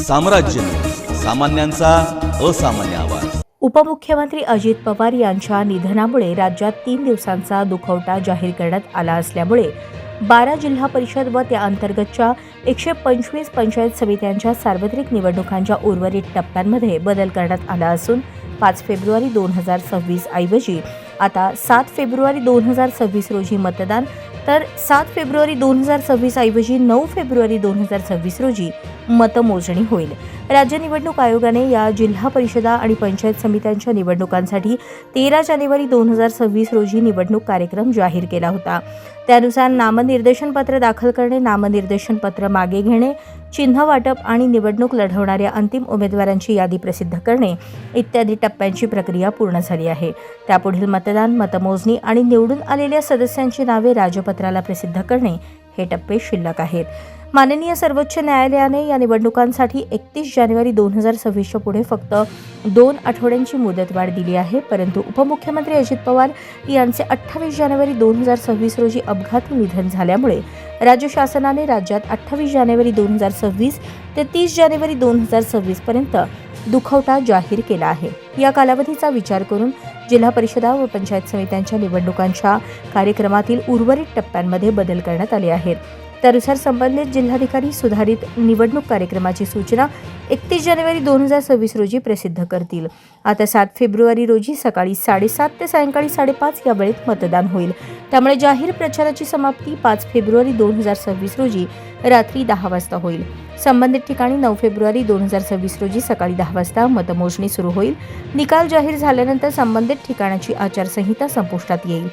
साम्राज्य, सामान्यांचा असामान्य आवाज। उपमुख्यमंत्री अजित पवार यांच्या निधनामुळे राज्यात 3 दिवसांचा दुखवटा जाहीर करण्यात आला असल्यामुळे 12 जिल्हा परिषद व त्या अंतर्गतच्या 125 पंचायत समित्यांच्या सार्वत्रिक निवडणुकांच्या उर्वरित टप्प्यांमध्ये बदल करण्यात आला असून 5 फेब्रुवारी 2026 ऐवजी आता 7 फेब्रुवारी 2026 रोजी मतदान, तर 7 फेब्रुवारी 2026 ऐवजी 9 फेब्रुवारी 2026 रोजी मतमोजणी होईल। राज्य निवडणूक आयोगाने या जिल्हा परिषदा आणि पंचायत समित्यांच्या निवडणुकांसाठी 13 जानेवारी 2026 रोजी निवडणूक कार्यक्रम जाहीर केला होता। त्यानुसार नामनिर्देशन पत्र दाखल करणे, नामनिर्देशन पत्र मागे घेणे, चिन्ह वाटप आणि निवडणूक लढवणाऱ्या अंतिम उमेदवारांची यादी प्रसिद्ध करणे इत्यादी टप्प्यांची प्रक्रिया पूर्ण झाली आहे। त्यापुढील मतदान, मतमोजणी आणि निवडून आलेल्या सदस्यांची नावे राजपत्राला प्रसिद्ध करणे हे टप्पे शिल्लक आहेत। माननीय सर्वोच्च न्यायालयाने या निवडणुकांसाठी 31 जानेवारी 2026च्या पुढे फक्त 2 आठवड्यांची मुदतवाढ दिली आहे, परंतु उपमुख्यमंत्री अजित पवार यांचे 28 जानेवारी 2026 रोजी अपघाती निधन झाल्यामुळे राज्य शासनाने राज्यात 28 जानेवारी 2026 ते 30 जानेवारी 2026 पर्यंत दुखवटा जाहीर केला आहे। या कालावधीचा विचार करून जिल्हा परिषदा व पंचायत समित्यांच्या निवडणुकांच्या कार्यक्रमातील उर्वरित टप्प्यांमध्ये बदल करण्यात आले आहेत। त्यानुसार संबंधित जिल्हाधिकारी सुधारित निवडणूक कार्यक्रमाची सूचना 31 जानेवारी 2026 रोजी प्रसिद्ध करतील। आता 7 फेब्रुवारी रोजी सकाळी 7:30 ते सायंकाळी 5:30 या वेळेत मतदान होईल। त्यामुळे जाहीर प्रचाराची समाप्ती 5 फेब्रुवारी 2026 रोजी रात्री 10 वाजता होईल। संबंधित ठिकाणी 9 फेब्रुवारी 2026 रोजी सकाळी 10 वाजता मतमोजणी सुरू होईल। निकाल जाहीर झाल्यानंतर संबंधित ठिकाणाची आचारसंहिता संपुष्टात येईल।